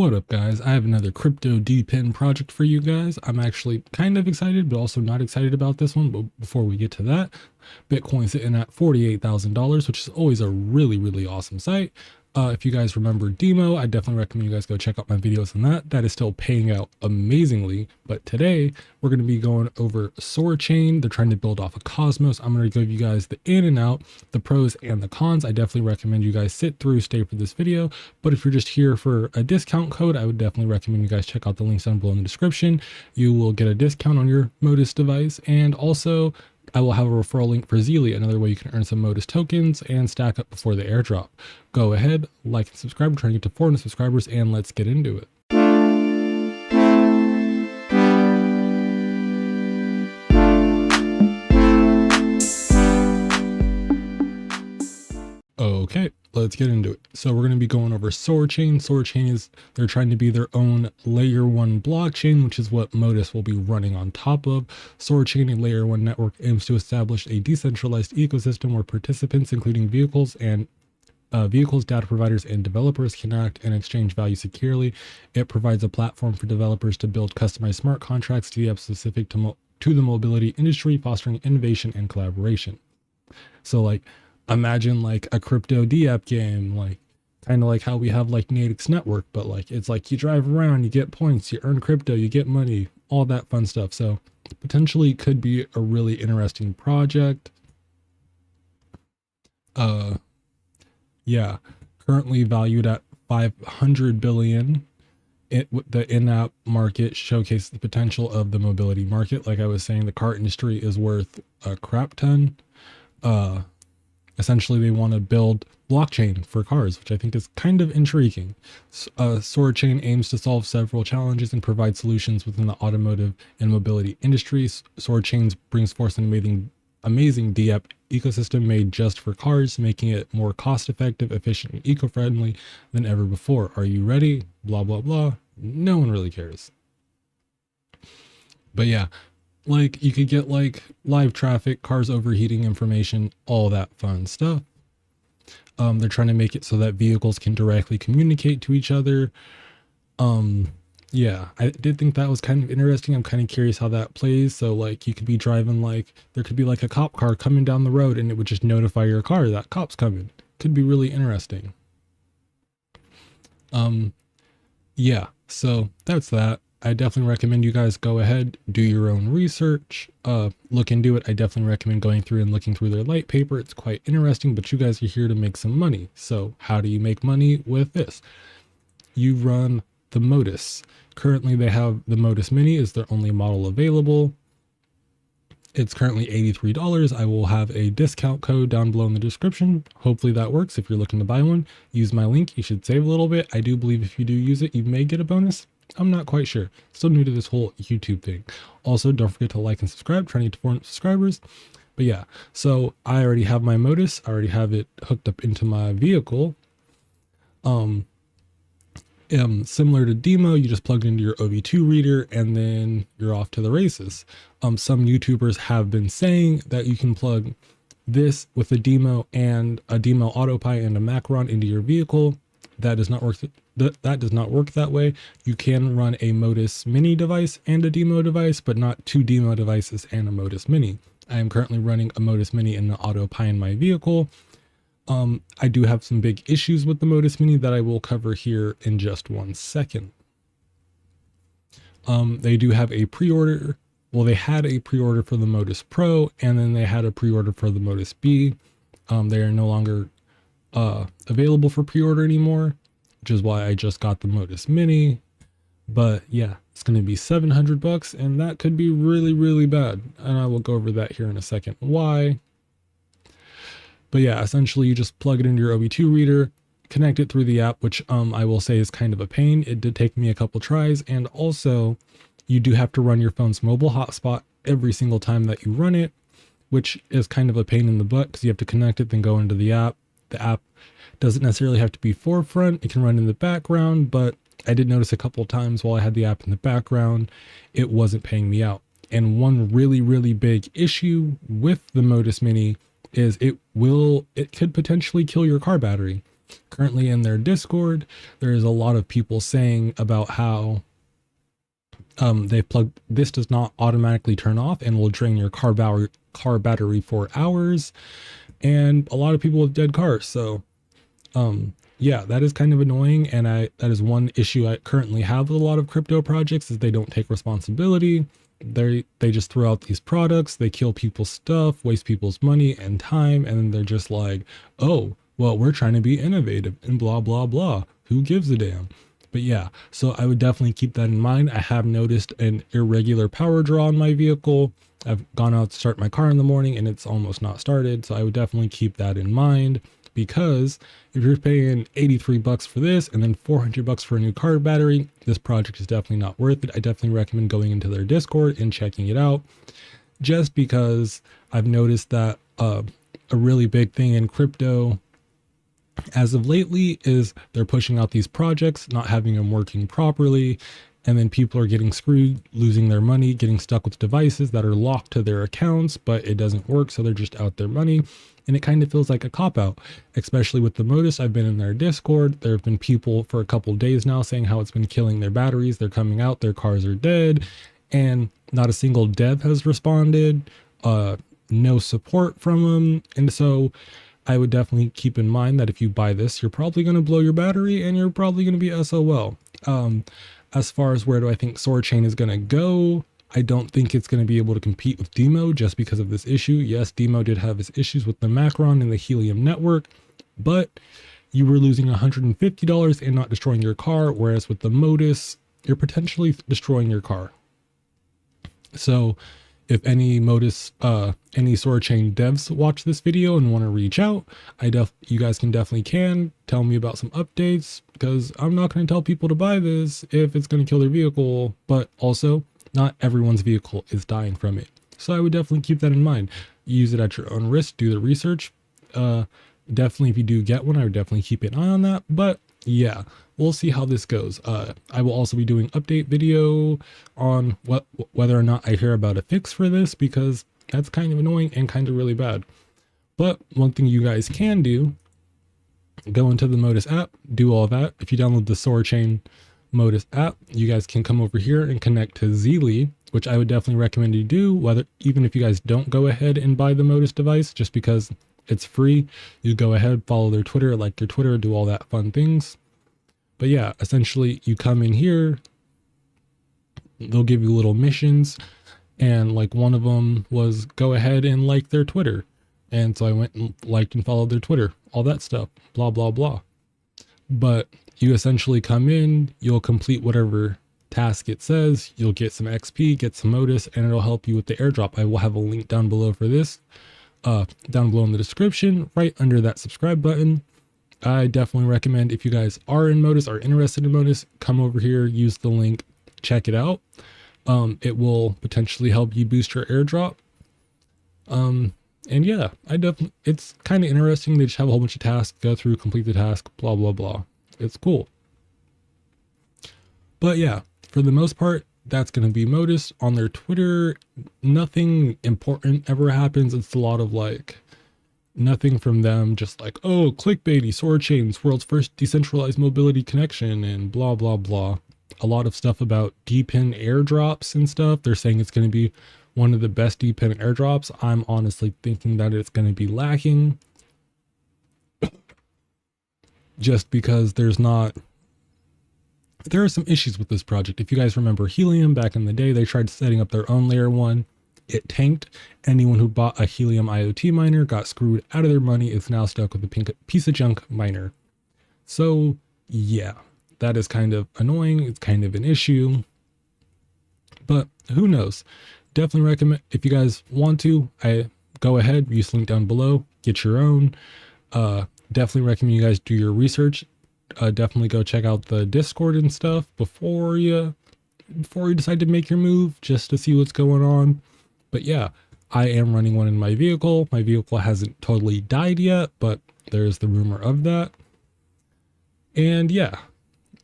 What up, guys? I have another crypto Depin project for you guys. I'm actually kind of excited, but also not excited about this one. But before we get to that, Bitcoin's sitting at $48,000, which is always a really awesome site. If you guys remember Dimo, I definitely recommend you guys go check out my videos on that. That is still paying out amazingly. But today we're going to be going over SoarChain. They're trying to build off of Cosmos. I'm going to give you guys the in and out, the pros and the cons. I definitely recommend you guys sit through, stay for this video. But if you're just here for a discount code, I would definitely recommend you guys check out the links down below in the description. You will get a discount on your Motus device, and also I will have a referral link for Zealy, another way you can earn some Motus tokens and stack up before the airdrop. Go ahead, like and subscribe. We're trying to get to 400 subscribers, and let's get into it. Okay, let's get into it. So we're going to be going over SoarChain. SoarChain is, they're trying to be their own layer 1 blockchain, which is what Motus will be running on top of. SoarChain, a layer 1 network, aims to establish a decentralized ecosystem where participants, including vehicles, data providers, and developers can act and exchange value securely. It provides a platform for developers to build customized smart contracts to the app specific to the mobility industry, fostering innovation and collaboration. So like, imagine like a crypto D-app game, like kind of like how we have like Nonkyc network, but like it's like you drive around, you get points, you earn crypto, you get money, all that fun stuff. So potentially could be a really interesting project. Yeah, currently valued at 500 billion. The in-app market showcases the potential of the mobility market. Like I was saying, the car industry is worth a crap ton. Essentially, they want to build blockchain for cars, which I think is kind of intriguing. SoarChain aims to solve several challenges and provide solutions within the automotive and mobility industries. SoarChain brings forth an amazing DApp ecosystem made just for cars, making it more cost-effective, efficient, and eco-friendly than ever before. Are you ready? Blah, blah, blah. No one really cares. But yeah, like you could get like live traffic, cars overheating information, all that fun stuff. They're trying to make it so that vehicles can directly communicate to each other. Yeah, I did think that was kind of interesting. I'm kind of curious how that plays. So like you could be driving, like there could be like a cop car coming down the road and it would just notify your car that cop's coming. Could be really interesting. Yeah, so that's that. I definitely recommend you guys go ahead, do your own research, look into it. I definitely recommend going through and looking through their light paper. It's quite interesting, but you guys are here to make some money. So how do you make money with this? You run the Motus. Currently they have the Motus Mini is their only model available. It's currently $83. I will have a discount code down below in the description. Hopefully that works. If you're looking to buy one, use my link. You should save a little bit. I do believe if you do use it, you may get a bonus. I'm not quite sure. Still new to this whole YouTube thing. Also, don't forget to like and subscribe. Trying to get to 400 subscribers. But yeah, so I already have my Motus. I already have it hooked up into my vehicle. Similar to Dimo, you just plug it into your OV2 reader and then you're off to the races. Some YouTubers have been saying that you can plug this with a Dimo and a Dimo AutoPi and a Macron into your vehicle. That does not work. That does not work that way. You can run a Motus Mini device and a Dimo device, but not two Dimo devices and a Motus Mini. I am currently running a Motus Mini and an AutoPi in my vehicle. I do have some big issues with the Motus Mini that I will cover here in just 1 second. They do have a pre-order. Well, they had a pre-order for the Motus Pro, and then they had a pre-order for the Motus B. They are no longer available for pre-order anymore, which is why I just got the Motus Mini. But yeah, it's going to be $700, and that could be really bad. And I will go over that here in a second. Why? But yeah, essentially you just plug it into your OV2 reader, connect it through the app, which I will say is kind of a pain. It did take me a couple tries. And also you do have to run your phone's mobile hotspot every single time that you run it, which is kind of a pain in the butt because you have to connect it, then go into the app. The app doesn't necessarily have to be forefront. It can run in the background, but I did notice a couple of times while I had the app in the background, it wasn't paying me out. And one really big issue with the Motus Mini is it could potentially kill your car battery. Currently in their Discord, there's a lot of people saying about how they've plugged, this does not automatically turn off and will drain your car battery for hours, and a lot of people with dead cars. So yeah, that is kind of annoying, and that is one issue I currently have with a lot of crypto projects, is they don't take responsibility. They just throw out these products, they kill people's stuff, waste people's money and time, and then they're just like, oh, well, we're trying to be innovative and blah blah blah, who gives a damn. But yeah, so I would definitely keep that in mind. I have noticed an irregular power draw on my vehicle. I've gone out to start my car in the morning and it's almost not started, so I would definitely keep that in mind, because if you're paying 83 bucks for this and then 400 bucks for a new car battery, this project is definitely not worth it. I definitely recommend going into their Discord and checking it out, just because I've noticed that a really big thing in crypto as of lately is they're pushing out these projects, not having them working properly, and then people are getting screwed, losing their money, getting stuck with devices that are locked to their accounts, but it doesn't work, so they're just out their money. And it kind of feels like a cop-out, especially with the Motus. I've been in their Discord. There have been people for a couple days now saying how it's been killing their batteries. They're coming out, their cars are dead, and not a single dev has responded, no support from them. And so I would definitely keep in mind that if you buy this, you're probably going to blow your battery and you're probably going to be SOL. As far as where do I think SoarChain is going to go, I don't think it's going to be able to compete with Dimo just because of this issue. Yes, Dimo did have his issues with the Macron and the Helium network, but you were losing $150 and not destroying your car, whereas with the Motus, you're potentially destroying your car. So if any Motus, any SoarChain devs watch this video and want to reach out, you guys can tell me about some updates, because I'm not going to tell people to buy this if it's going to kill their vehicle, but also not everyone's vehicle is dying from it. So I would definitely keep that in mind. Use it at your own risk, do the research. Definitely if you do get one, I would definitely keep an eye on that. But yeah, we'll see how this goes. I will also be doing update video on whether or not I hear about a fix for this, because that's kind of annoying and kind of really bad. But one thing you guys can do, go into the Motus app, do all that. If you download the SoarChain Motus app, you guys can come over here and connect to Zealy, which I would definitely recommend you do, even if you guys don't go ahead and buy the Motus device, just because it's free. You go ahead, follow their Twitter, like their Twitter, do all that fun things. But yeah, essentially you come in here, they'll give you little missions, and like one of them was go ahead and like their Twitter. And so I went and liked and followed their Twitter, all that stuff, blah, blah, blah. But you essentially come in, you'll complete whatever task it says, you'll get some XP, get some Motus, and it'll help you with the airdrop. I will have a link down below for this, down below in the description, right under that subscribe button. I definitely recommend, if you guys are in Motus, are interested in Motus, come over here, use the link, check it out. It will potentially help you boost your airdrop. And yeah, it's kind of interesting. They just have a whole bunch of tasks, go through, complete the task, blah, blah, blah. It's cool. But yeah, for the most part, that's going to be Motus. On their Twitter, nothing important ever happens. It's a lot of like, nothing from them, just like, oh, clickbaity, SoarChain's world's first decentralized mobility connection and blah, blah, blah. A lot of stuff about Depin airdrops and stuff. They're saying it's going to be one of the best Depin airdrops. I'm honestly thinking that it's going to be lacking, just because there are some issues with this project. If you guys remember Helium back in the day, they tried setting up their own layer 1. It tanked. Anyone who bought a Helium IoT miner got screwed out of their money. It's now stuck with a piece of junk miner. So yeah, that is kind of annoying. It's kind of an issue, but who knows? Definitely recommend, if you guys want to, go ahead, use the link down below, get your own. Definitely recommend you guys do your research. Definitely go check out the Discord and stuff before you decide to make your move, just to see what's going on. But yeah, I am running one in my vehicle. My vehicle hasn't totally died yet, but there's the rumor of that. And yeah,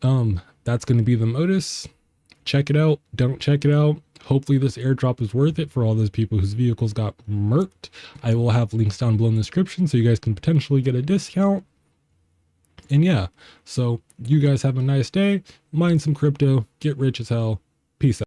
that's going to be the Motus. Check it out. Don't check it out. Hopefully this airdrop is worth it for all those people whose vehicles got murked. I will have links down below in the description so you guys can potentially get a discount. And yeah, so you guys have a nice day, mine some crypto, get rich as hell. Peace out.